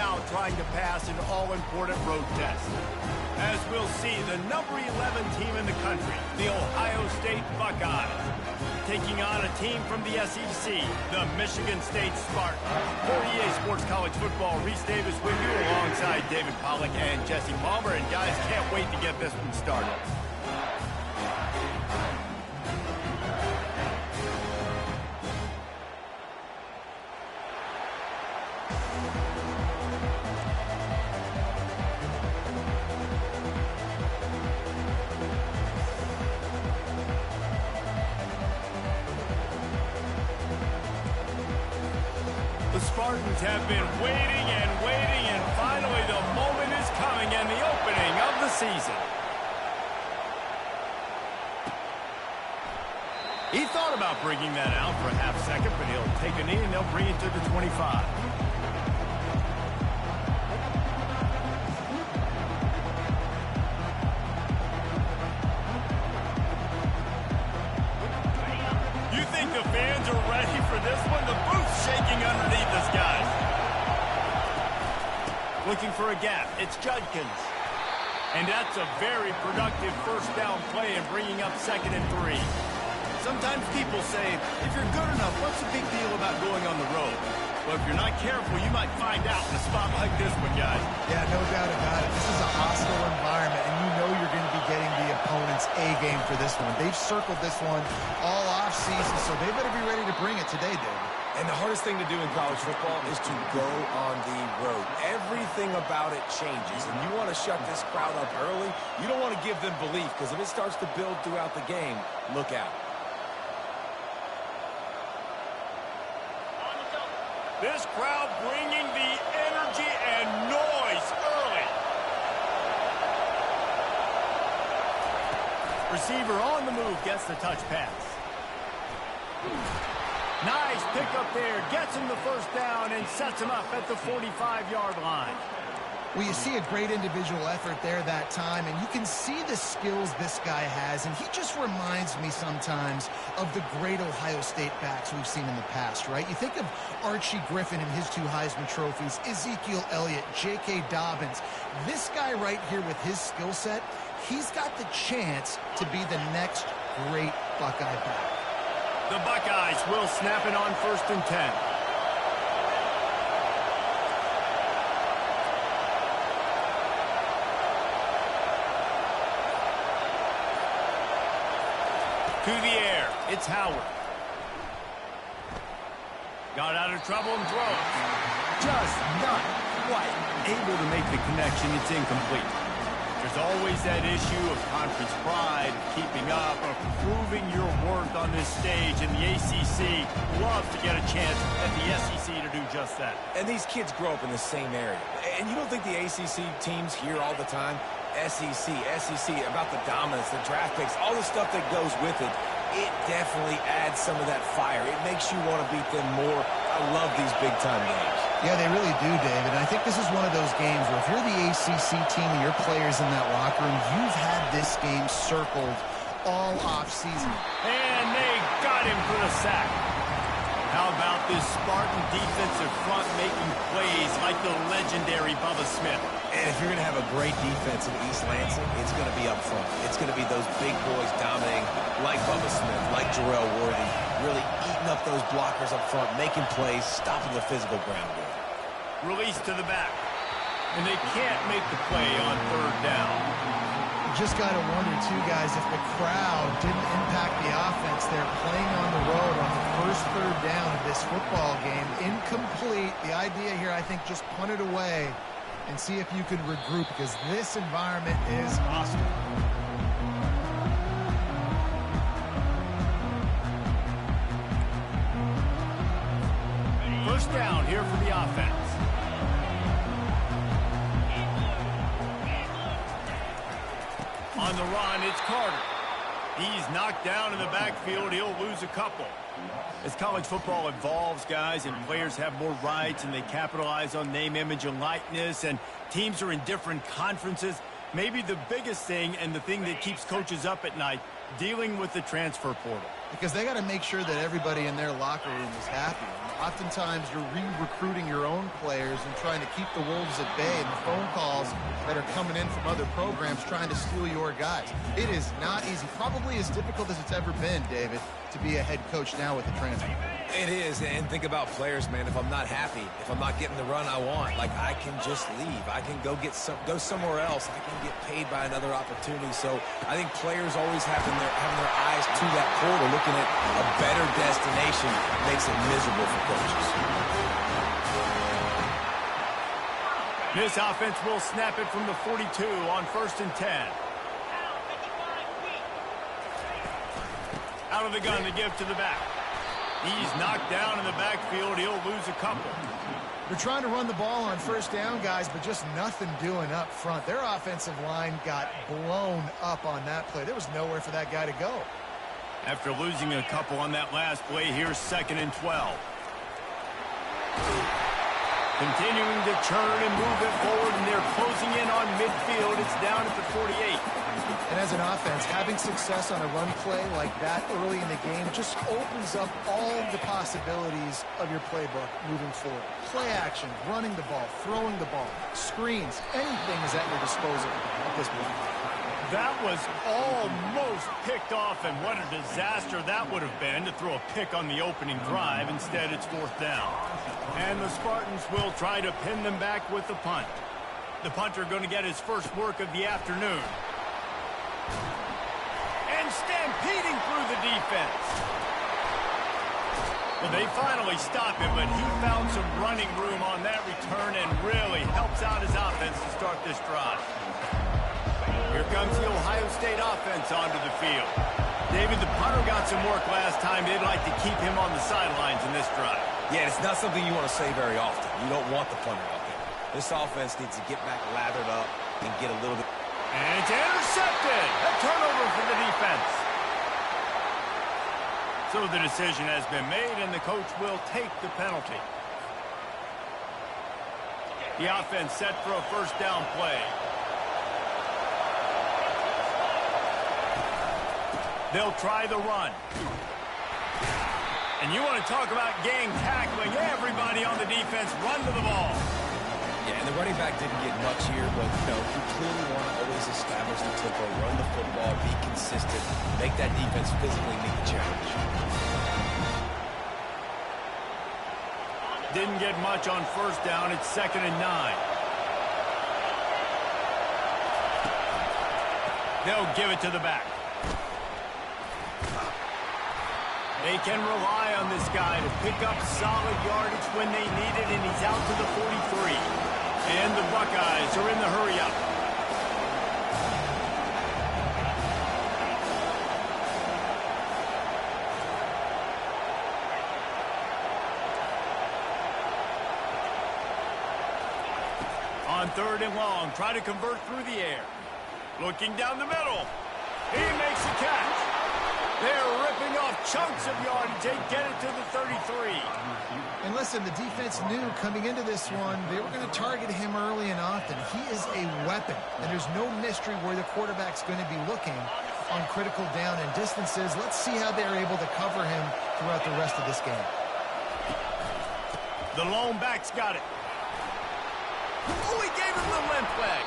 now trying to pass an all-important road test. As we'll see, the number 11 team in the country, the Ohio State Buckeyes, taking on a team from the SEC, the Michigan State Spartans. For EA Sports College Football, Reese Davis with you alongside David Pollack and Jesse Palmer. And guys, can't wait to get this one started. The Spartans have been waiting and finally the moment is coming and the opening of the season. He thought about bringing that out for a half second, but he'll take a knee and they'll bring it to the 25. You think the fans are ready for this one? The booth's shaking underneath us, guys. Looking for a gap. It's Judkins. And that's a very productive first down play and bringing up 2nd and 3. Sometimes people say, if you're good enough, what's the big deal about going on the road? Well, if you're not careful, you might find out in a spot like this one, guys. Yeah, no doubt about it. This is a hostile environment, and you know you're going to be getting the opponent's A-game for this one. They've circled this one all off-season, so they better be ready to bring it today, David. And the hardest thing to do in college football is to go on the road. Everything about it changes, and you want to shut this crowd up early. You don't want to give them belief, because if it starts to build throughout the game, look out. This crowd bringing the energy and noise early. Receiver on the move gets the touch pass. Nice pick up there, gets him the first down and sets him up at the 45-yard line. Well, you see a great individual effort there that time, and you can see the skills this guy has, and he just reminds me sometimes of the great Ohio State backs we've seen in the past, right? You think of Archie Griffin and his 2 Heisman trophies, Ezekiel Elliott, J.K. Dobbins. This guy right here with his skill set, he's got the chance to be the next great Buckeye back. The Buckeyes will snap it on 1st and 10. To the air, it's Howard. Got out of trouble and throws. Just not quite able to make the connection. It's incomplete. There's always that issue of conference pride, keeping up, of proving your worth on this stage, and the ACC loves to get a chance at the SEC to do just that. And these kids grow up in the same area. And you don't think the ACC teams hear all the time? SEC, about the dominance, the draft picks, all the stuff that goes with it. It definitely adds some of that fire. It makes you want to beat them more. I love these big-time games. Yeah, they really do, David. And I think this is one of those games where if you're the ACC team and your players in that locker room, you've had this game circled all off-season. And they got him for the sack. How about this Spartan defensive front making plays like the legendary Bubba Smith? And if you're going to have a great defense in East Lansing, it's going to be up front. It's going to be those big boys dominating like Bubba Smith, like Jarrell Worthy, really eating up those blockers up front, making plays, stopping the physical ground game. Release to the back. And they can't make the play on 3rd down. Just got to wonder, too, guys, if the crowd didn't impact the offense. They're playing on the road on the first 3rd down of this football game. Incomplete. The idea here, I think, just punt it away and see if you can regroup, because this environment is hostile. First down here for the offense. On the run, it's Carter. He's knocked down in the backfield. He'll lose a couple. As college football evolves, guys, and players have more rights and they capitalize on name, image, and likeness, and teams are in different conferences, maybe the biggest thing and the thing that keeps coaches up at night, dealing with the transfer portal. because they got to make sure that everybody in their locker room is happy. Oftentimes, you're re-recruiting your own players and trying to keep the Wolves at bay, and the phone calls that are coming in from other programs trying to steal your guys. It is not easy. Probably as difficult as it's ever been, David, to be a head coach now with the transfer. It is, and think about players, man. If I'm not happy, if I'm not getting the run I want, like, I can just leave. I can go somewhere else. I can get paid by another opportunity. So I think players always having their eyes to that portal, looking at a better destination, makes it miserable for coaches. This offense will snap it from the 42 on 1st and 10. Out of the gun to give to the back. He's knocked down in the backfield. He'll lose a couple. They're trying to run the ball on 1st down, guys, but just nothing doing up front. Their offensive line got blown up on that play. There was nowhere for that guy to go. After losing a couple on that last play, here's 2nd and 12. Continuing to churn and move it forward, and they're closing in on midfield. It's down at the 48. And as an offense, having success on a run play like that early in the game just opens up all the possibilities of your playbook moving forward. Play action, running the ball, throwing the ball, screens, anything is at your disposal at this point. That was almost picked off, and what a disaster that would have been to throw a pick on the opening drive. Instead, it's 4th down. And the Spartans will try to pin them back with the punt. The punter going to get his first work of the afternoon. And stampeding through the defense. Well, they finally stop him, but he found some running room on that return and really helps out his offense to start this drive. Here comes the Ohio State offense onto the field. David, the punter got some work last time. They'd like to keep him on the sidelines in this drive. Yeah, it's not something you want to say very often. You don't want the punter out there. This offense needs to get back lathered up and get a little bit. And it's intercepted. A turnover for the defense. So the decision has been made, and the coach will take the penalty. The offense set for a 1st down play. They'll try the run. And you want to talk about gang tackling. Everybody on the defense run to the ball. Yeah, and the running back didn't get much here, but, you clearly want to always establish the tempo, run the football, be consistent, make that defense physically meet the challenge. Didn't get much on 1st down. It's 2nd and 9. They'll give it to the back. They can rely on this guy to pick up solid yardage when they need it, and he's out to the 43. And the Buckeyes are in the hurry-up. On 3rd and long, try to convert through the air. Looking down the middle. He makes the catch. They're ripping off chunks of yardage. They get it to the 33. And listen, the defense knew coming into this one, they were going to target him early and often. He is a weapon, and there's no mystery where the quarterback's going to be looking on critical down and distances. Let's see how they're able to cover him throughout the rest of this game. The lone back's got it. Oh, he gave him the limp leg.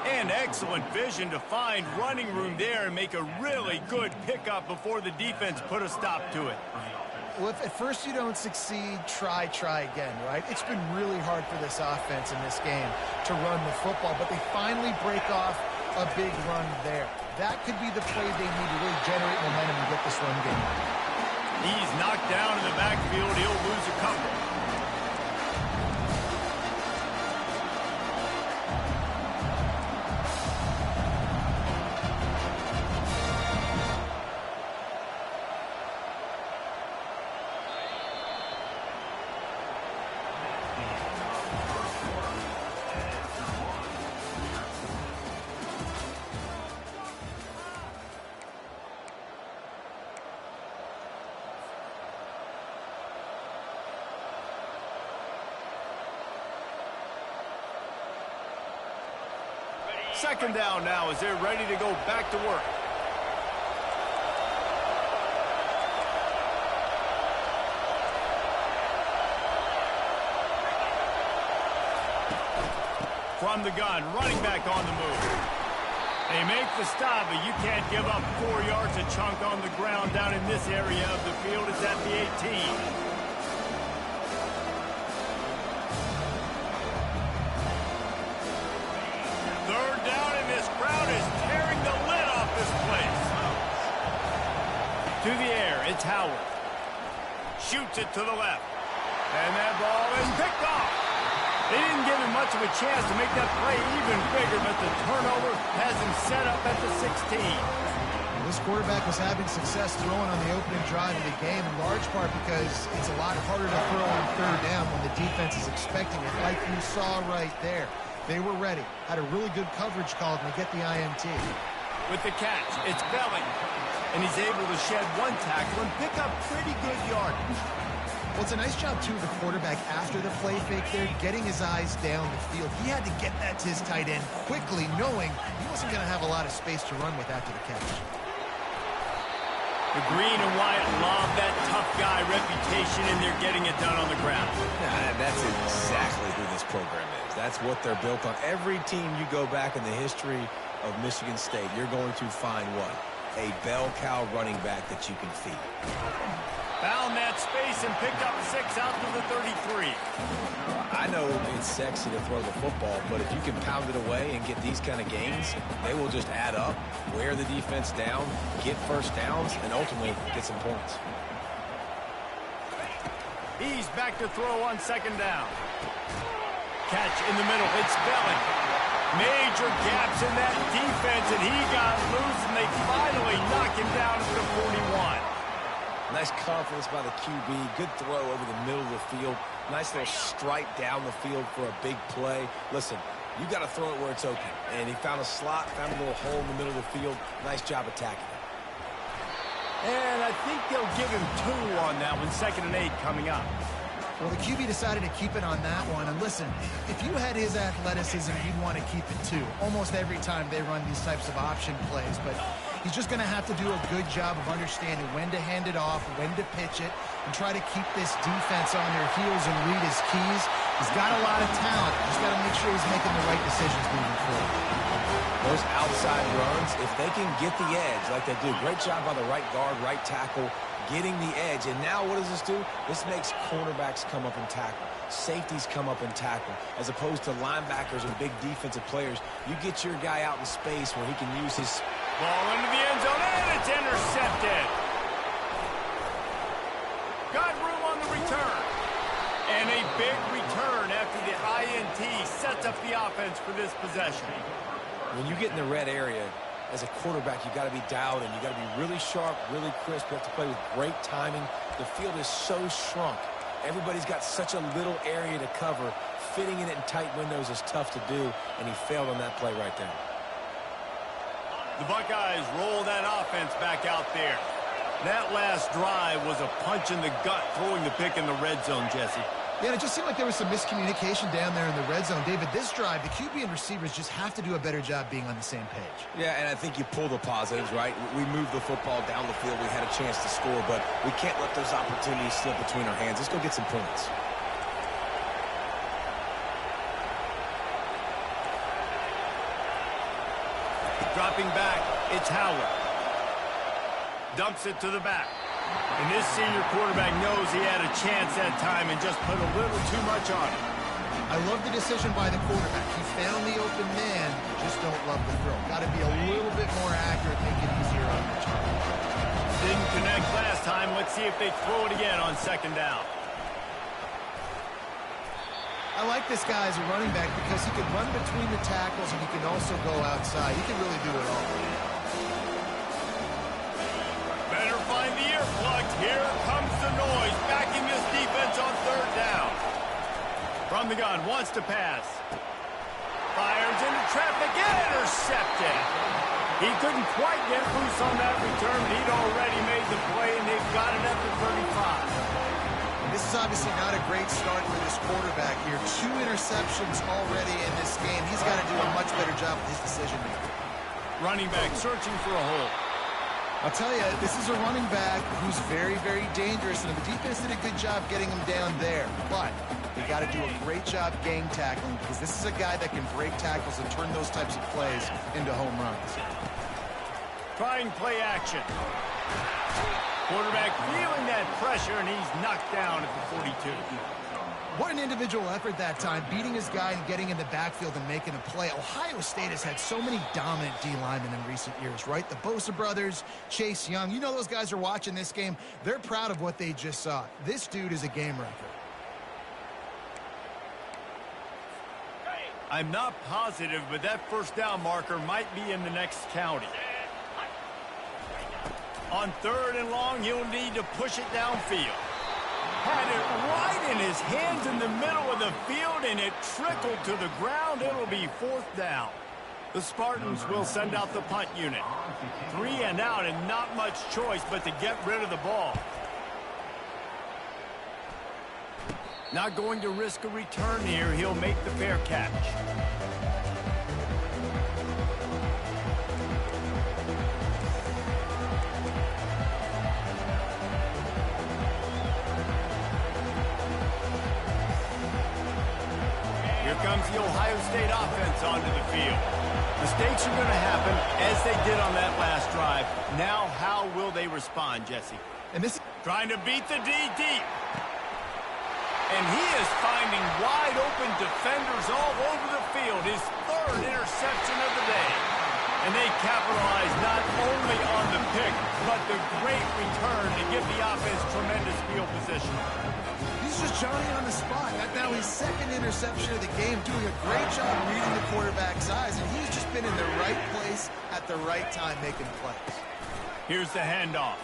And excellent vision to find running room there and make a really good pickup before the defense put a stop to it. Well, if at first you don't succeed, try again, right? It's been really hard for this offense in this game to run the football, but they finally break off a big run there. That could be the play they need to really generate momentum and get this run game. He's knocked down in the backfield. He'll lose a couple. Second down now as they're ready to go back to work. From the gun, running back on the move. They make the stop, but you can't give up 4 yards a chunk on the ground down in this area of the field. It's at the 18. Third down, and this crowd is tearing the lid off this place. To the air, it's Howard. Shoots it to the left. And that ball is picked off. They didn't give him much of a chance to make that play even bigger, but the turnover has him set up at the 16. This quarterback was having success throwing on the opening drive of the game, in large part because it's a lot harder to throw on third down when the defense is expecting it, like you saw right there. They were ready, had a really good coverage call to get the INT. With the catch, it's Belling, and he's able to shed one tackle and pick up pretty good yardage. Well, it's a nice job, too, of the quarterback after the play fake there, getting his eyes down the field. He had to get that to his tight end quickly, knowing he wasn't going to have a lot of space to run with after the catch. The green and white love that tough guy reputation, and they're getting it done on the ground. Yeah, that's exactly who this program is. That's what they're built on. Every team you go back in the history of Michigan State, you're going to find what? A bell cow running back that you can feed. Found that space and picked up 6 out to the 33. I know it's sexy to throw the football, but if you can pound it away and get these kind of gains, they will just add up, wear the defense down, get first downs, and ultimately get some points. He's back to throw on second down. Catch in the middle. It's Belling. Major gaps in that defense, and he got loose, and they finally knock him down at the 41. Nice confidence by the QB. Good throw over the middle of the field. Nice little stripe down the field for a big play. Listen, you got to throw it where it's open. And he found a slot, found a little hole in the middle of the field. Nice job attacking it. And I think they'll give him 2 on that one. 2nd and 8 coming up. Well, the QB decided to keep it on that one. And listen, if you had his athleticism, you'd want to keep it too. Almost every time they run these types of option plays. But he's just going to have to do a good job of understanding when to hand it off, when to pitch it, and try to keep this defense on their heels and read his keys. He's got a lot of talent. Just got to make sure he's making the right decisions moving forward. Those outside runs, if they can get the edge like they do, great job by the right guard, right tackle, getting the edge. And now what does this do? This makes cornerbacks come up and tackle. Safeties come up and tackle. As opposed to linebackers and big defensive players, you get your guy out in space where he can use his... Ball into the end zone, and it's intercepted. Got room on the return. And a big return after the INT sets up the offense for this possession. When you get in the red area, as a quarterback, you got to be dialed in. You got to be really sharp, really crisp. You have to play with great timing. The field is so shrunk. Everybody's got such a little area to cover. Fitting in it in tight windows is tough to do, and he failed on that play right there. The Buckeyes roll that offense back out there. That last drive was a punch in the gut, throwing the pick in the red zone, Jesse. Yeah, and it just seemed like there was some miscommunication down there in the red zone. David, this drive, the QB and receivers just have to do a better job being on the same page. Yeah, and I think you pull the positives, right? We moved the football down the field. We had a chance to score, but we can't let those opportunities slip between our hands. Let's go get some points. Dropping back, it's Howard. Dumps it to the back. And this senior quarterback knows he had a chance that time and just put a little too much on it. I love the decision by the quarterback. He found the open man, just don't love the throw. Got to be a little bit more accurate, make it easier on the target. Didn't connect last time. Let's see if they throw it again on second down. I like this guy as a running back because he can run between the tackles and he can also go outside. He can really do it all. Better find the earplugs. Here comes the noise. Backing this defense on third down. From the gun, wants to pass. Fires into traffic, intercepted. He couldn't quite get loose on that return, but he'd already made the play, and they've got it at the 35. This is obviously not a great start for this quarterback here. 2 interceptions already in this game. He's got to do a much better job with his decision making. Running back searching for a hole. I'll tell you, this is a running back who's very, very dangerous, and the defense did a good job getting him down there. But they got to do a great job gang tackling, because this is a guy that can break tackles and turn those types of plays into home runs. Trying play action. Quarterback feeling that pressure, and he's knocked down at the 42. What an individual effort that time, beating his guy and getting in the backfield and making a play. Ohio State has had so many dominant D-linemen in recent years, right? The Bosa brothers, Chase Young. You know those guys are watching this game. They're proud of what they just saw. This dude is a game wrecker. I'm not positive, but that first down marker might be in the next county. On 3rd and long, he'll need to push it downfield. Had it right in his hands in the middle of the field, and it trickled to the ground. It'll be 4th down. The Spartans will send out the punt unit. 3 and out, and not much choice but to get rid of the ball. Not going to risk a return here. He'll make the fair catch. Comes the Ohio State offense onto the field. Mistakes are going to happen as they did on that last drive. Now, how will they respond, Jesse? And this trying to beat the D deep. And he is finding wide open defenders all over the field. His 3rd interception of the day. And they capitalize not only on the pick, but the great return to give the offense tremendous field position. He's just Johnny on the spot. That's now his 2nd interception of the game, doing a great job reading the quarterback's eyes, and he's just been in the right place at the right time making plays. Here's the handoff.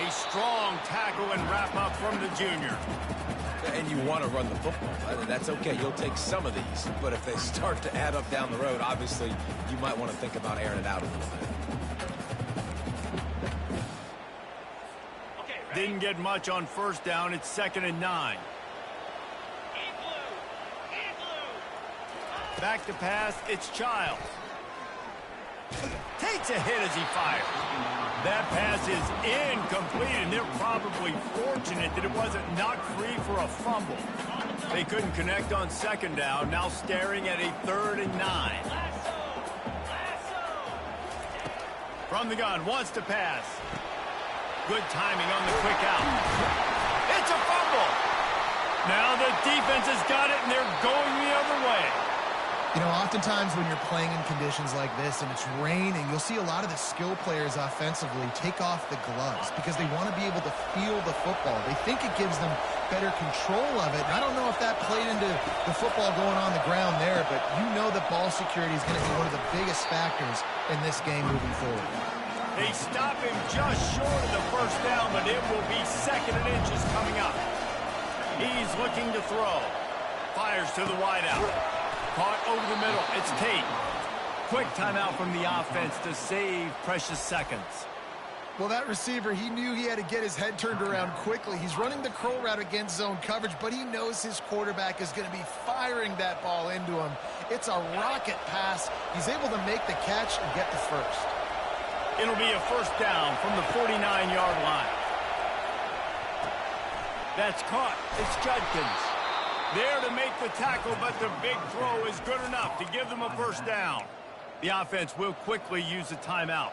A strong tackle and wrap-up from the junior. And you want to run the football. That's okay. You'll take some of these. But if they start to add up down the road, obviously, you might want to think about airing it out a little bit. Didn't get much on 1st down. It's 2nd and 9. Back to pass. It's Childs. Takes a hit as he fires. That pass is incomplete, and they're probably fortunate that it wasn't knocked free for a fumble. They couldn't connect on 2nd down. Now staring at a 3rd and 9. From the gun, wants to pass. Good timing on the quick out. It's a fumble. Now the defense has got it, and they're going the other way. You know, oftentimes when you're playing in conditions like this and it's raining, you'll see a lot of the skill players offensively take off the gloves because they want to be able to feel the football. They think it gives them better control of it. And I don't know if that played into the football going on the ground there, but you know that ball security is going to be one of the biggest factors in this game moving forward. They stop him just short of the 1st down, but it will be 2nd and inches coming up. He's looking to throw. Fires to the wideout. Caught over the middle. It's Tate. Quick timeout from the offense to save precious seconds. Well, that receiver, he knew he had to get his head turned around quickly. He's running the curl route against zone coverage, but he knows his quarterback is going to be firing that ball into him. It's a rocket pass. He's able to make the catch and get the first. It'll be a 1st down from the 49-yard line. That's caught. It's Judkins. There to make the tackle, but the big throw is good enough to give them a 1st down. The offense will quickly use a timeout.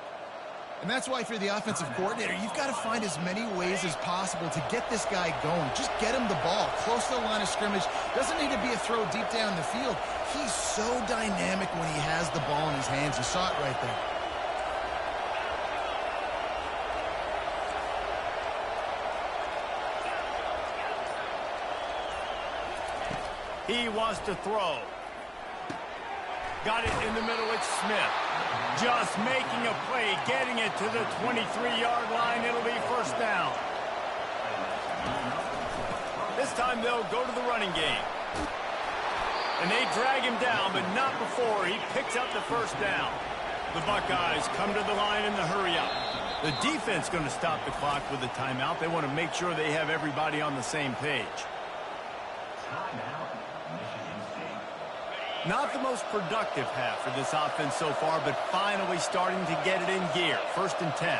And that's why, if you're the offensive coordinator, you've got to find as many ways as possible to get this guy going. Just get him the ball close to the line of scrimmage. Doesn't need to be a throw deep down the field. He's so dynamic when he has the ball in his hands. You saw it right there. He wants to throw. Got it in the middle. It's Smith. Just making a play, getting it to the 23-yard line. It'll be 1st down. This time they'll go to the running game. And they drag him down, but not before he picks up the 1st down. The Buckeyes come to the line in the hurry-up. The defense going to stop the clock with a timeout. They want to make sure they have everybody on the same page. Not the most productive half for this offense so far, but finally starting to get it in gear. 1st and 10.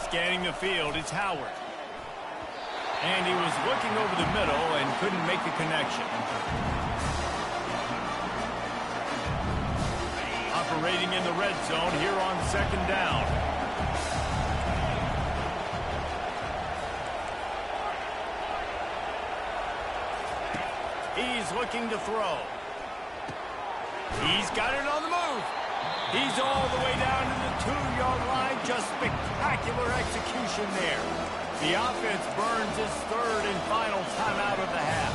Scanning the field, it's Howard. And he was looking over the middle and couldn't make the connection. Operating in the red zone here on 2nd down. He's looking to throw. He's got it on the move. He's all the way down to the 2-yard line. Just spectacular execution there. The offense burns its 3rd and final timeout of the half.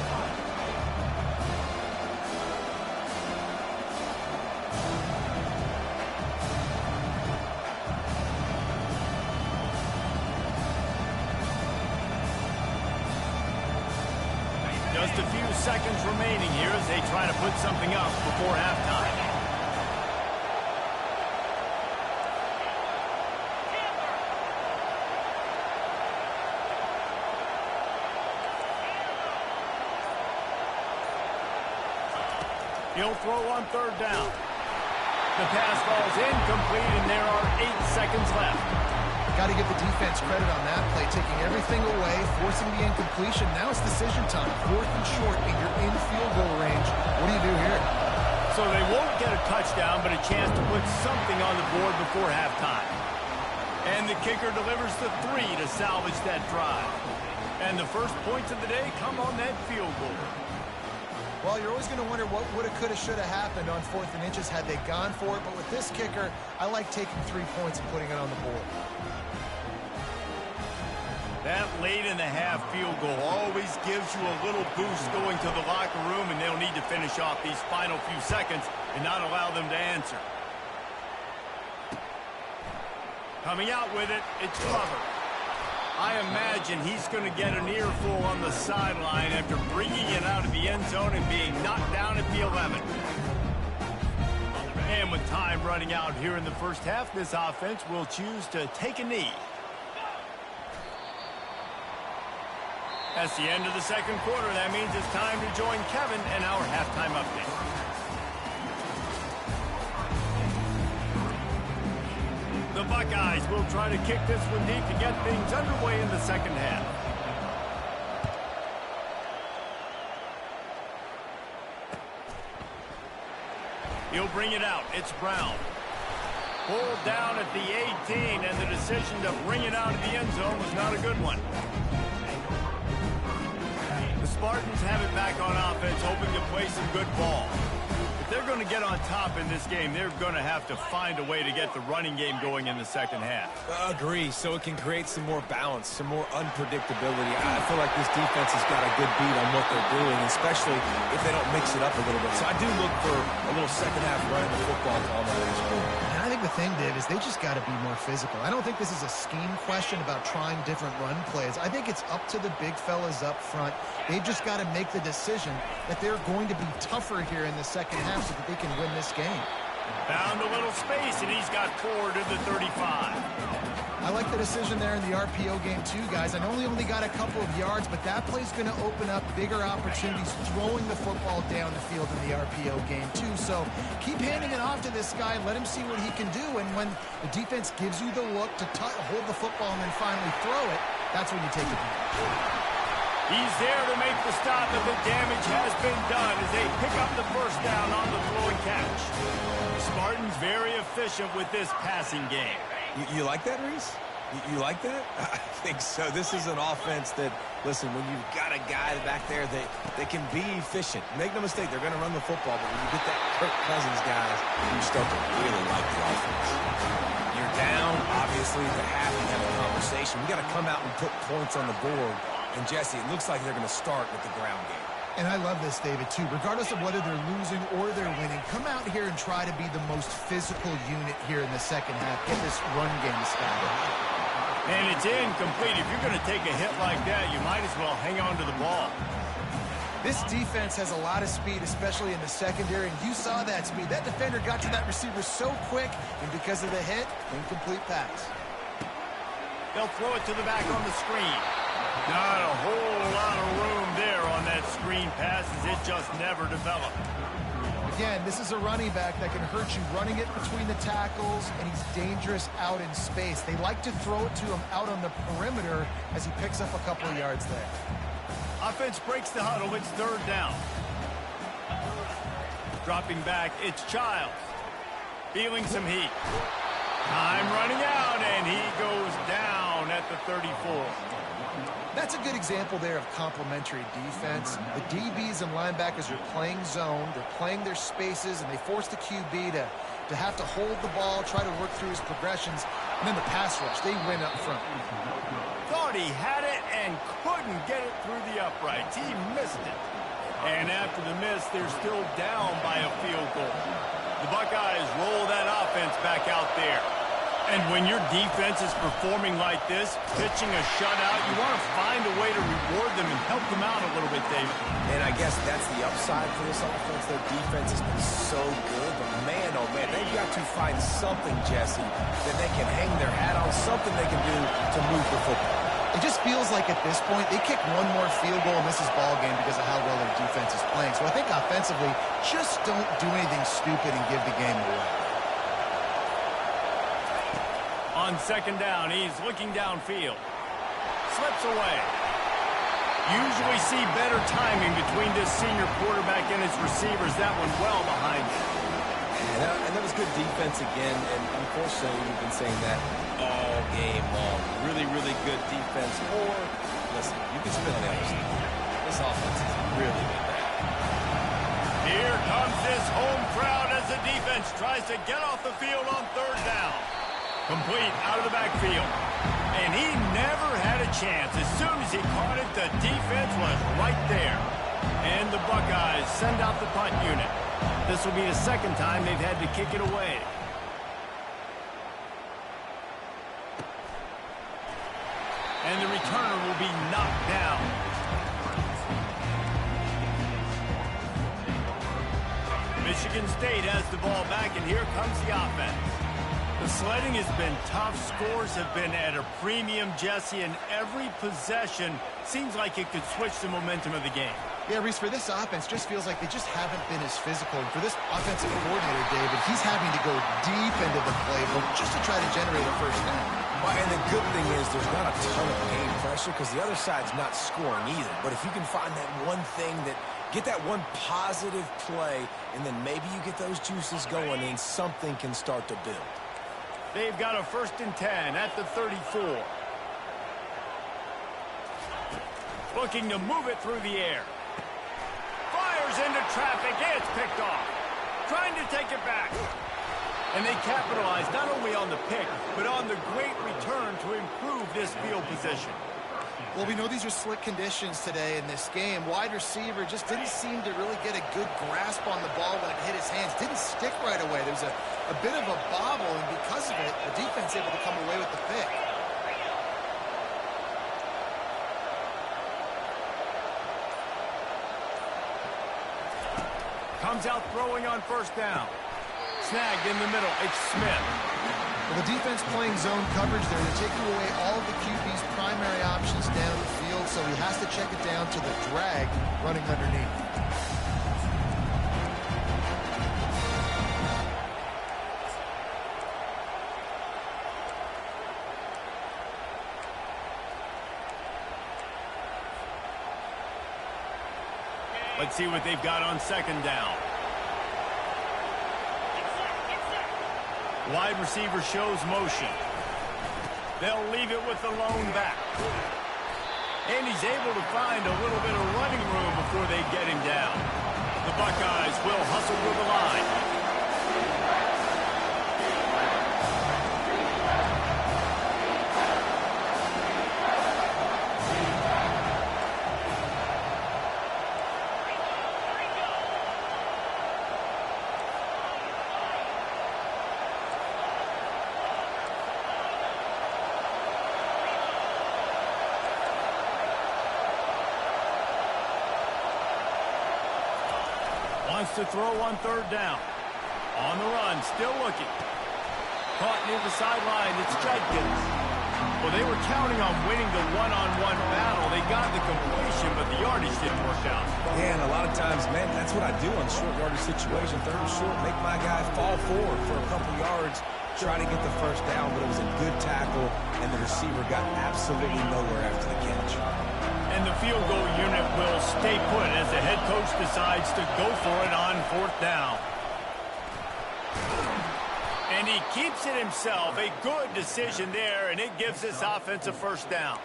Just a few seconds remaining here as they try to put something up before halftime. He'll throw on 3rd down. The pass falls incomplete, and there are 8 seconds left. Got to give the defense credit on that play, taking everything away, forcing the incompletion. Now it's decision time. 4th and short, and you're in field goal range. What do you do here? So they won't get a touchdown, but a chance to put something on the board before halftime. And the kicker delivers the 3 to salvage that drive. And the first points of the day come on that field goal. Well, you're always going to wonder what woulda, coulda, shoulda happened on 4th and inches had they gone for it. But with this kicker, I like taking 3 points and putting it on the board. That late in the half field goal always gives you a little boost going to the locker room, and they'll need to finish off these final few seconds and not allow them to answer. Coming out with it, it's Glover. I imagine he's going to get an earful on the sideline after bringing it out of the end zone and being knocked down at the 11. And with time running out here in the first half, this offense will choose to take a knee. That's the end of the 2nd quarter. That means it's time to join Kevin and our halftime update. The Buckeyes will try to kick this one deep to get things underway in the 2nd half. He'll bring it out. It's Brown. Pulled down at the 18, and the decision to bring it out of the end zone was not a good one. The Spartans have it back on offense, hoping to play some good ball. If they're going to get on top in this game, they're going to have to find a way to get the running game going in the 2nd half. Agree, so it can create some more balance, some more unpredictability. I feel like this defense has got a good beat on what they're doing, especially if they don't mix it up a little bit. So I do look for a little 2nd half run of the football to all the score. And I think the thing, Dave, is they just got to be more physical. I don't think this is a scheme question about trying different run plays. I think it's up to the big fellas up front. They've just got to make the decision that they're going to be tougher here in the 2nd half so that they can win this game. Found a little space, and he's got forward to the 35. I like the decision there in the RPO game too, guys. I know he only got a couple of yards, but that play's going to open up bigger opportunities throwing the football down the field in the RPO game too. So keep handing it off to this guy. Let him see what he can do. And when the defense gives you the look to hold the football and then finally throw it, that's when you take it. He's there to make the stop, but the damage has been done as they pick up the 1st down on the throwing catch. The Spartans very efficient with this passing game. You like that, Reese? You like that? I think so. This is an offense that, listen, when you've got a guy back there, they can be efficient. Make no mistake, they're going to run the football, but when you get that Kirk Cousins guys, you start to really like the offense. You're down, obviously, at the half, you have a conversation. We got to come out and put points on the board. And, Jesse, it looks like they're going to start with the ground game. And I love this, David, too. Regardless of whether they're losing or they're winning, come out here and try to be the most physical unit here in the 2nd half. Get this run game established. And it's incomplete. If you're going to take a hit like that, you might as well hang on to the ball. This defense has a lot of speed, especially in the secondary, and you saw that speed. That defender got to that receiver so quick, and because of the hit, incomplete pass. They'll throw it to the back on the screen. Not a whole lot of room there on that screen pass as it just never developed. Again, this is a running back that can hurt you running it between the tackles, and he's dangerous out in space. They like to throw it to him out on the perimeter as he picks up a couple of yards there. Offense breaks the huddle. It's third down. Dropping back, it's Childs. Feeling some heat. Time running out, and he goes down at the 34. That's a good example there of complementary defense. The DBs and linebackers are playing zone. They're playing their spaces, and they force the QB to have to hold the ball, try to work through his progressions, and then the pass rush. They win up front. Thought he had it and couldn't get it through the uprights. He missed it. And after the miss, they're still down by a field goal. The Buckeyes roll that offense back out there. And when your defense is performing like this, pitching a shutout, you want to find a way to reward them and help them out a little bit, David. And I guess that's the upside for this offense. Their defense has been so good, but man, oh man, they've got to find something, Jesse, that they can hang their hat on, something they can do to move the football. It just feels like at this point, they kick one more field goal and miss this ball game because of how well their defense is playing. So I think offensively, just don't do anything stupid and give the game away. On second down, he's looking downfield. Slips away. Usually see better timing between this senior quarterback and his receivers. That one well behind him. And that was good defense again, and unfortunately, we've been saying that all game long. Really, really good defense. Or, listen, you can spin on the other side. This offense is really been bad. Here comes this home crowd as the defense tries to get off the field on third down. Complete out of the backfield. And he never had a chance. As soon as he caught it, the defense was right there. And the Buckeyes send out the punt unit. This will be the second time they've had to kick it away. And the returner will be knocked down. Michigan State has the ball back, and here comes the offense. The sledding has been tough. Scores have been at a premium, Jesse, and every possession seems like it could switch the momentum of the game. Yeah, Reese, for this offense, just feels like they just haven't been as physical. And for this offensive coordinator, David, he's having to go deep into the playbook just to try to generate a first down. Well, and the good thing is there's not a ton of game pressure because the other side's not scoring either. But if you can find that one thing get that one positive play, and then maybe you get those juices going and something can start to build. They've got a 1st and 10 at the 34. Looking to move it through the air. Fires into traffic. It's picked off. Trying to take it back. And they capitalize not only on the pick, but on the great return to improve this field position. Well, we know these are slick conditions today in this game. Wide receiver just didn't seem to really get a good grasp on the ball when it hit his hands. Didn't stick right away. There was a bit of a bobble, and because of it, the defense able to come away with the pick. Comes out throwing on first down. Snagged in the middle. It's Smith. Well, the defense playing zone coverage there. They're taking away all of the QB's primary options down the field, so he has to check it down to the drag running underneath. Let's see what they've got on second down. Wide receiver shows motion. They'll leave it with the lone back. And he's able to find a little bit of running room before they get him down. The Buckeyes will hustle to the line. Wants to throw on third down. On the run, still looking. Caught near the sideline, it's Jenkins. Well, they were counting on winning the one-on-one battle. They got the completion, but the yardage didn't work out. Yeah, and a lot of times, man, that's what I do on short yardage situation. Third and short, make my guy fall forward for a couple yards, try to get the first down, but it was a good tackle, and the receiver got absolutely nowhere after the catch. And the field goal unit will stay put as the head coach decides to go for it on 4th down. And he keeps it himself. A good decision there, and it gives this offense a first down.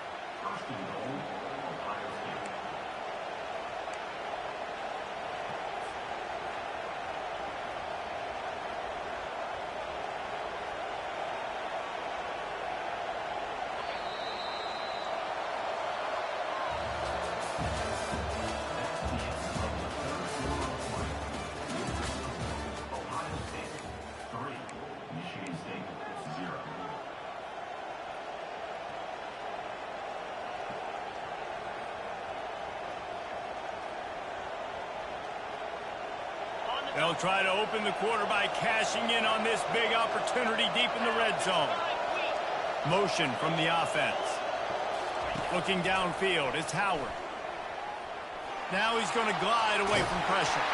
They'll try to open the quarter by cashing in on this big opportunity deep in the red zone. Motion from the offense. Looking downfield, it's Howard. Now he's going to glide away from pressure.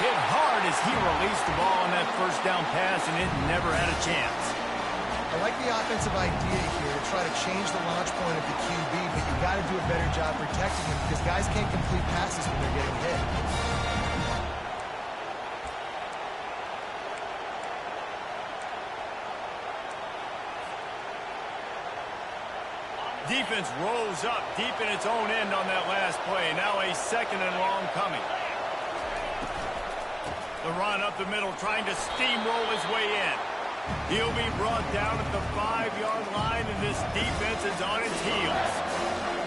Hit hard as he released the ball on that first down pass, and it never had a chance. I like the offensive idea here to try to change the launch point of the QB, but you got to do a better job protecting him because guys can't complete passes when they're getting hit. Defense rolls up deep in its own end on that last play. Now a 2nd and long coming. The run up the middle, trying to steamroll his way in. He'll be brought down at the 5-yard line, and this defense is on its heels.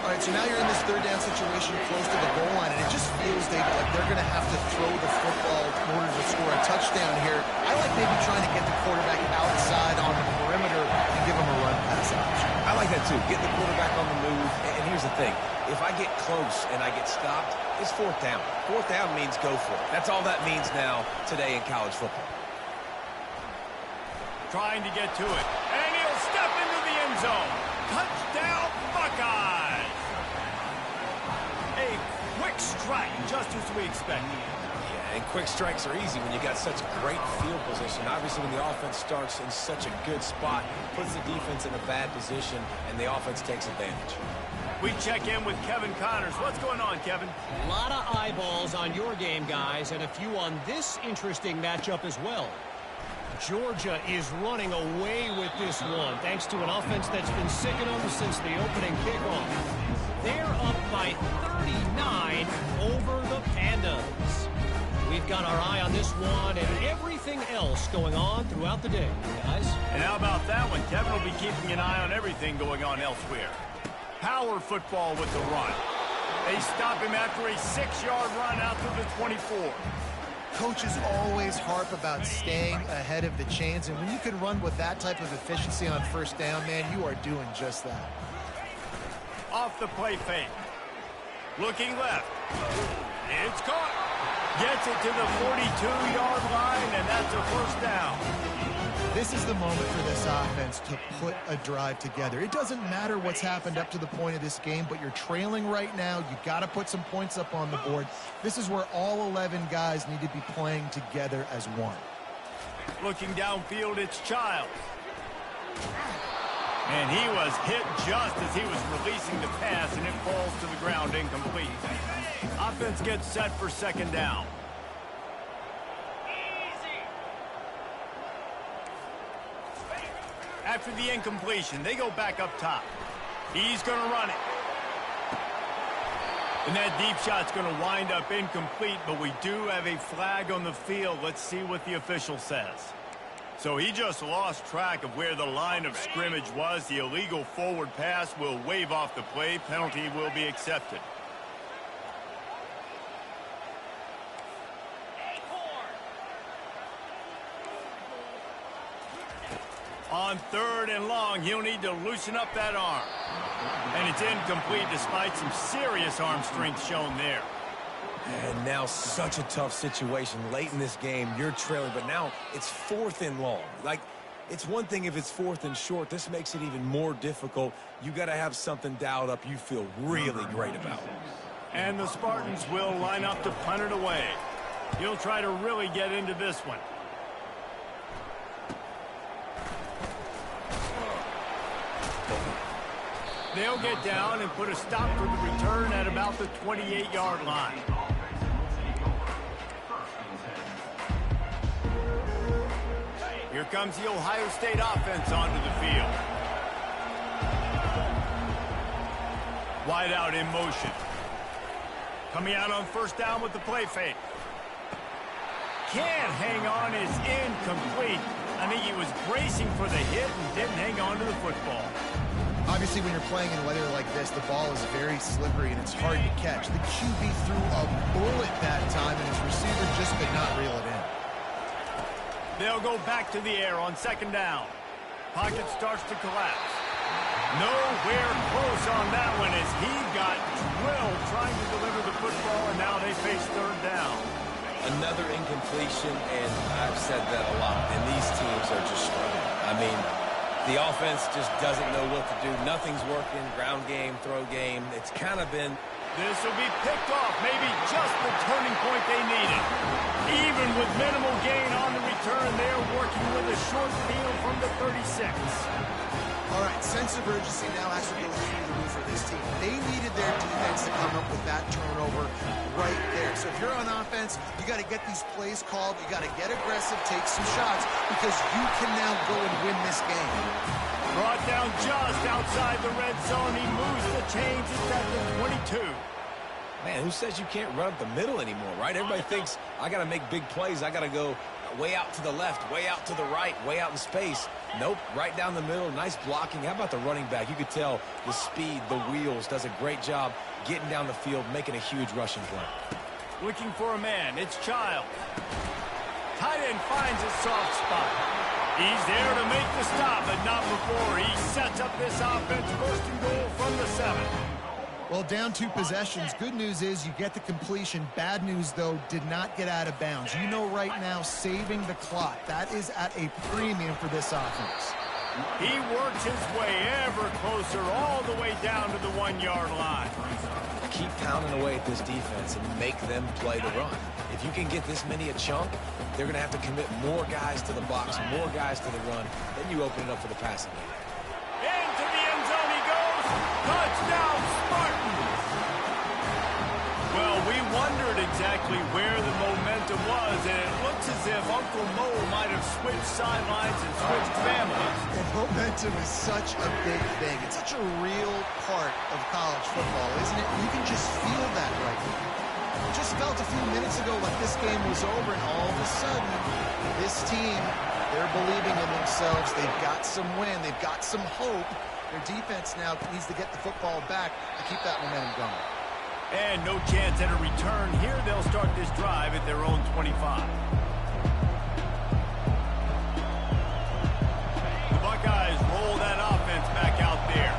All right, so now you're in this 3rd down situation close to the goal line, and it just feels, David, like they're going to have to throw the football in order to score a touchdown here. I like maybe trying to get the quarterback outside on the perimeter and give him a run pass option. I like that, too. Get the quarterback on the move. And here's the thing. If I get close and I get stopped, it's 4th down. 4th down means go for it. That's all that means now today in college football. Trying to get to it. And he'll step into the end zone. Touchdown, Buckeyes! A quick strike, just as we expected. Yeah, and quick strikes are easy when you got such great field position. Obviously, when the offense starts in such a good spot, puts the defense in a bad position, and the offense takes advantage. We check in with Kevin Connors. What's going on, Kevin? A lot of eyeballs on your game, guys, and a few on this interesting matchup as well. Georgia is running away with this one, thanks to an offense that's been sicking them since the opening kickoff. They're up by 39 over the Pandas. We've got our eye on this one and everything else going on throughout the day, guys. And how about that one? Kevin will be keeping an eye on everything going on elsewhere. Power football with the run. They stop him after a 6-yard run out to the 24. Coaches always harp about staying ahead of the chains, and when you can run with that type of efficiency on 1st down, man, you are doing just that. Off the play fake. Looking left. It's caught. Gets it to the 42-yard line, and that's a 1st down. This is the moment for this offense to put a drive together. It doesn't matter what's happened up to the point of this game, but you're trailing right now. You got to put some points up on the board. This is where all 11 guys need to be playing together as one. Looking downfield, it's Childs. And he was hit just as he was releasing the pass, and it falls to the ground incomplete. Offense gets set for 2nd down. After the incompletion, they go back up top. He's going to run it. And that deep shot's going to wind up incomplete, but we do have a flag on the field. Let's see what the official says. So he just lost track of where the line of scrimmage was. The illegal forward pass will wave off the play. Penalty will be accepted. On 3rd and long, he'll need to loosen up that arm. And it's incomplete despite some serious arm strength shown there. And now such a tough situation late in this game. You're trailing, but now it's 4th and long. Like, It's one thing if it's 4th and short. This makes it even more difficult. You got to have something dialed up you feel really great about. And the Spartans will line up to punt it away. He'll try to really get into this one. They'll get down and put a stop to the return at about the 28-yard line. Here comes the Ohio State offense onto the field. Wide out in motion. Coming out on first down with the play fake. Can't hang on, is incomplete. I think he was bracing for the hit and didn't hang on to the football. Obviously, when you're playing in weather like this, the ball is very slippery and it's hard to catch. The QB threw a bullet that time, and his receiver just could not reel it in. They'll go back to the air on second down. Pocket starts to collapse. Nowhere close on that one as he got drilled trying to deliver the football, and now they face third down. Another incompletion, and I've said that a lot, and these teams are just struggling. I mean, the offense just doesn't know what to do. Nothing's working. Ground game, throw game. It's kind of been... This will be picked off. Maybe just the turning point they needed. Even with minimal gain on the return, they're working with a short field from the 36. All right, sense of urgency now has to go through the roof for this team. They needed their defense to come up with that turnover right there. So if you're on offense, you got to get these plays called. You got to get aggressive, take some shots, because you can now go and win this game. Brought down just outside the red zone. He moves the chains. It's at the 22. Man, who says you can't run up the middle anymore, right? Everybody thinks, I got to make big plays. I got to go way out to the left, way out to the right, way out in space. Nope, right down the middle. Nice blocking. How about the running back? You could tell the speed, the wheels, does a great job getting down the field, making a huge rushing play. Looking for a man. It's Child. Tight end finds a soft spot. He's there to make the stop, but not before. He sets up this offense first and goal from the 7. Well, down 2 possessions. Good news is you get the completion. Bad news, though, did not get out of bounds. You know right now, saving the clock. That is at a premium for this offense. He works his way ever closer all the way down to the 1-yard line. Keep pounding away at this defense and make them play the run. If you can get this many a chunk, they're going to have to commit more guys to the box, more guys to the run. Then you open it up for the passing game. Into the end zone he goes. Touchdown, Spartans. Well, we wondered exactly where the momentum was, and it looks as if Uncle Mo might have switched sidelines and switched families. And momentum is such a big thing. It's such a real part of college football, isn't it? You can just feel that right now. It just felt a few minutes ago like this game was over, and all of a sudden, this team, they're believing in themselves. They've got some win. They've got some hope. Their defense now needs to get the football back to keep that momentum going. And no chance at a return here. They'll start this drive at their own 25. The Buckeyes roll that offense back out there.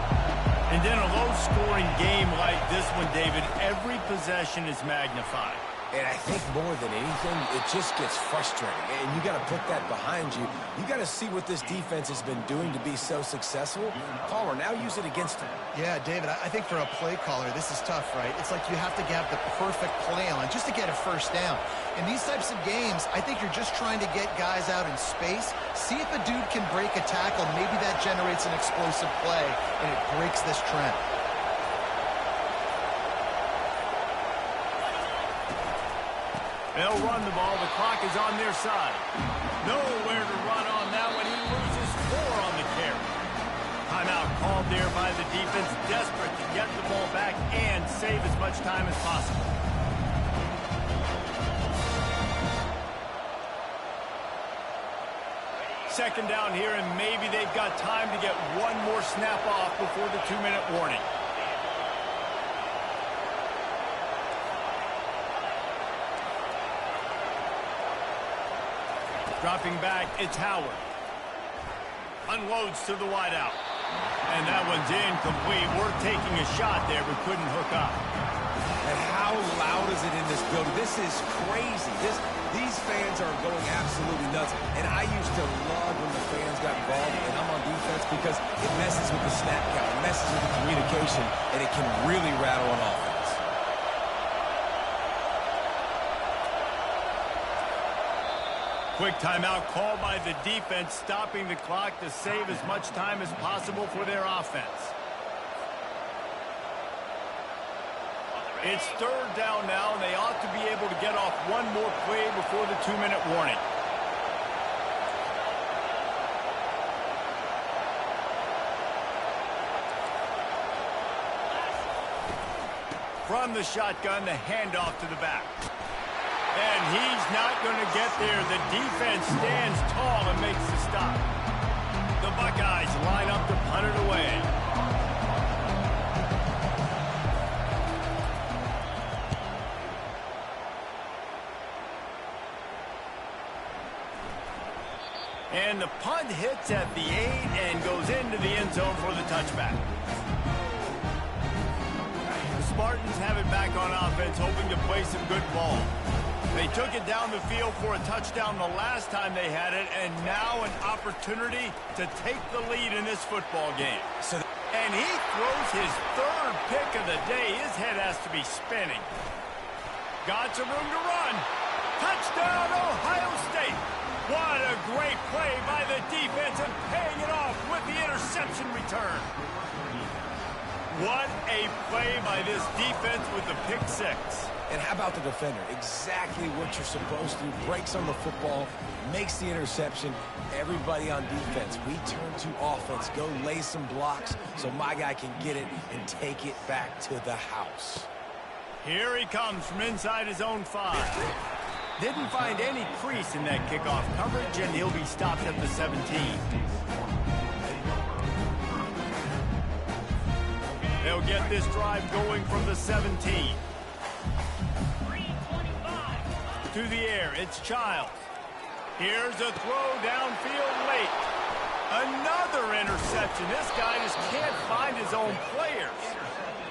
And then a low-scoring game like this one, David, every possession is magnified. And I think more than anything, it just gets frustrating. And you got to put that behind you. You got to see what this defense has been doing to be so successful. Caller, now use it against them. Yeah, David, I think for a play caller, this is tough, right? It's like you have to have the perfect play on just to get a first down. In these types of games, I think you're just trying to get guys out in space, see if a dude can break a tackle. Maybe that generates an explosive play, and it breaks this trend. They'll run the ball. The clock is on their side. Nowhere to run on that one. He loses 4 on the carry. Timeout called there by the defense, desperate to get the ball back and save as much time as possible. Second down here, and maybe they've got time to get one more snap off before the 2-minute warning. Dropping back, it's Howard. Unloads to the wideout. And that one's incomplete. We're taking a shot there, but couldn't hook up. And how loud is it in this building? This is crazy. These fans are going absolutely nuts. And I used to love when the fans got involved, and I'm on defense because it messes with the snap count, it messes with the communication, and it can really rattle an offense. Quick timeout called by the defense, stopping the clock to save as much time as possible for their offense. It's third down now, and they ought to be able to get off one more play before the 2-minute warning. From the shotgun, the handoff to the back. And he's not going to get there. The defense stands tall and makes the stop. The Buckeyes line up to punt it away. And the punt hits at the 8 and goes into the end zone for the touchback. The Spartans have it back on offense, hoping to play some good ball. They took it down the field for a touchdown the last time they had it, and now an opportunity to take the lead in this football game. And he throws his third pick of the day. His head has to be spinning. Got some room to run. Touchdown, Ohio State. What a great play by the defense and paying it off with the interception return. What a play by this defense with the pick six. And how about the defender? Exactly what you're supposed to. Breaks on the football, makes the interception. Everybody on defense, we turn to offense. Go lay some blocks so my guy can get it and take it back to the house. Here he comes from inside his own 5. Didn't find any crease in that kickoff coverage, and he'll be stopped at the 17. They'll get this drive going from the 17. To the air, it's Childs. Here's a throw downfield late. Another interception. This guy just can't find his own players.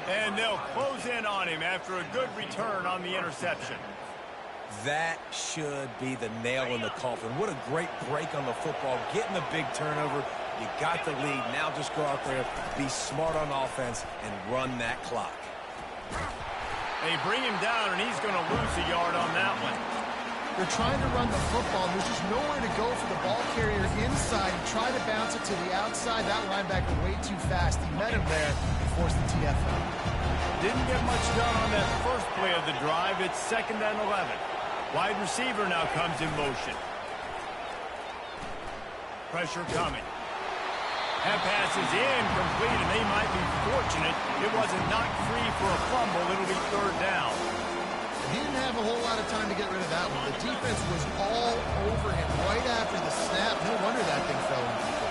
And they'll close in on him after a good return on the interception. That should be the nail in the coffin. What a great break on the football. Getting the big turnover. You got the lead. Now just go out there, be smart on offense, and run that clock. They bring him down, and he's going to lose a yard on that one. They're trying to run the football. There's just nowhere to go for the ball carrier inside. He tried to bounce it to the outside. That linebacker way too fast. He met him there and forced the TFL. Didn't get much done on that first play of the drive. It's 2nd and 11. Wide receiver now comes in motion. Pressure coming. That pass is incomplete, and they might be fortunate it wasn't knocked free for a fumble. It'll be 3rd down. He didn't have a whole lot of time to get rid of that one. The defense was all over him right after the snap. No wonder that thing fell incomplete.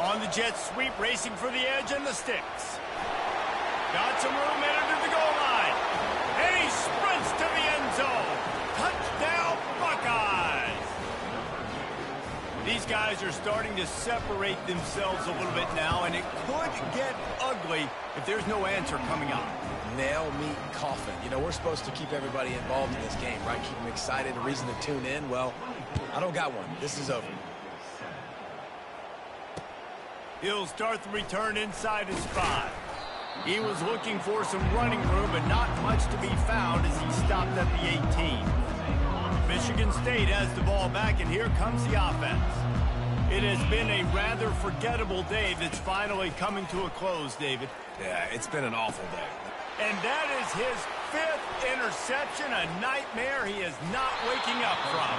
On the jet sweep, racing for the edge and the sticks. Got some room headed to the goal line. And he sprints to the end zone. Touchdown, Buckeyes. These guys are starting to separate themselves a little bit now, and it could get ugly if there's no answer coming up. Nail, meat, coffin. You know, we're supposed to keep everybody involved in this game, right? Keep them excited, a reason to tune in. Well, I don't got one. This is over. He'll start the return inside his 5. He was looking for some running room, but not much to be found as he stopped at the 18. Michigan State has the ball back, and here comes the offense. It has been a rather forgettable day that's finally coming to a close, David. Yeah, it's been an awful day. And that is his 5th interception, a nightmare he is not waking up from.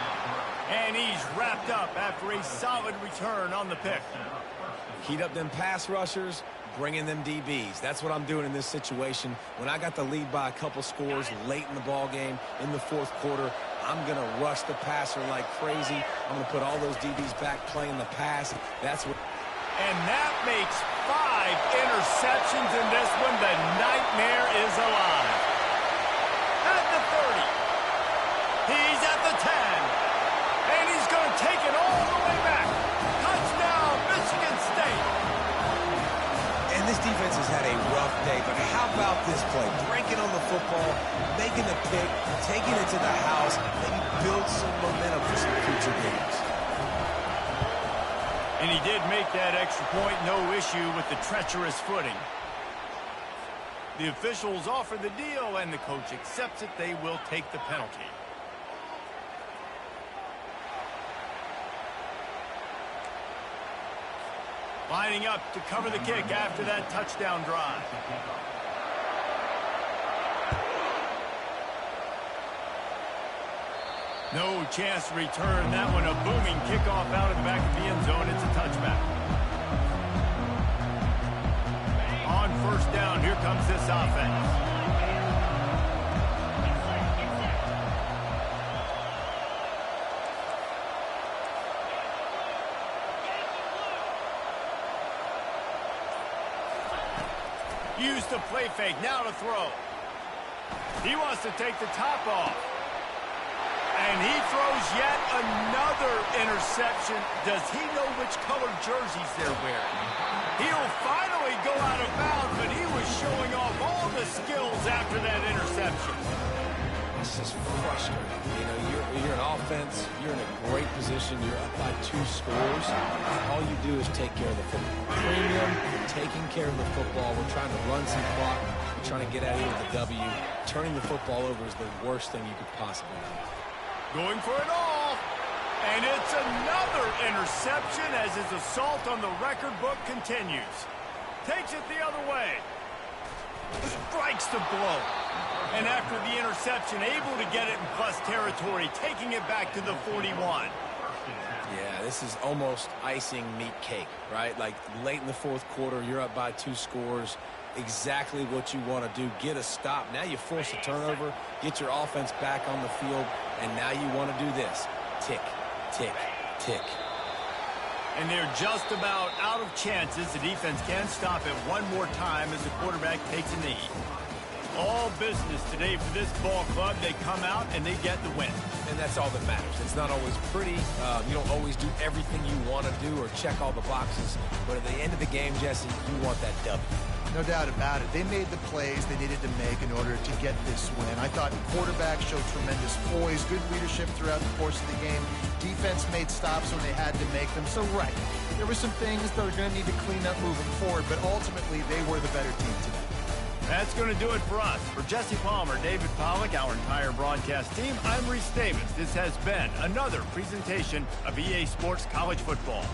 And he's wrapped up after a solid return on the pick. Heat up them pass rushers, bring in them DBs. That's what I'm doing in this situation. When I got the lead by a couple scores late in the ball game, in the 4th quarter, I'm going to rush the passer like crazy. I'm going to put all those DBs back playing the pass. That's what. And that makes 5 interceptions in this one. The nightmare is alive. At the 30. He's at the 10. And he's going to take it all the way back. Touchdown. it to the house, maybe build some momentum for some future games. And he did make that extra point, no issue with the treacherous footing. The officials offer the deal, and the coach accepts it. They will take the penalty. Lining up to cover the kick after that touchdown drive. No chance to return that one. A booming kickoff out of the back of the end zone. It's a touchback. On first down, here comes this offense. Use the play fake, now to throw. He wants to take the top off. And he throws yet another interception. Does he know which colored jerseys they're wearing? He'll finally go out of bounds, but he was showing off all the skills after that interception. It's just frustrating. You know, you're an offense, you're in a great position, you're up by 2 scores. All you do is take care of the football. Premium, taking care of the football. We're trying to run some clock. We're trying to get out of here with a W. Turning the football over is the worst thing you could possibly do. Going for it all. And it's another interception as his assault on the record book continues. Takes it the other way. Strikes the blow. And after the interception, able to get it in plus territory, taking it back to the 41. Yeah, this is almost icing meat cake, right? Like late in the fourth quarter, you're up by 2 scores. Exactly what you want to do. Get a stop. Now you force a turnover, get your offense back on the field, and now you want to do this. Tick, tick, tick. And they're just about out of chances. The defense can stop it one more time as the quarterback takes a knee. All business today for this ball club. They come out and they get the win. And that's all that matters. It's not always pretty. You don't always do everything you want to do or check all the boxes. But at the end of the game, Jesse, you want that W. No doubt about it. They made the plays they needed to make in order to get this win. I thought quarterback showed tremendous poise, good leadership throughout the course of the game. Defense made stops when they had to make them. So, right, there were some things that are going to need to clean up moving forward, but ultimately they were the better team today. That's going to do it for us. For Jesse Palmer, David Pollack, our entire broadcast team, I'm Reese Davis. This has been another presentation of EA Sports College Football.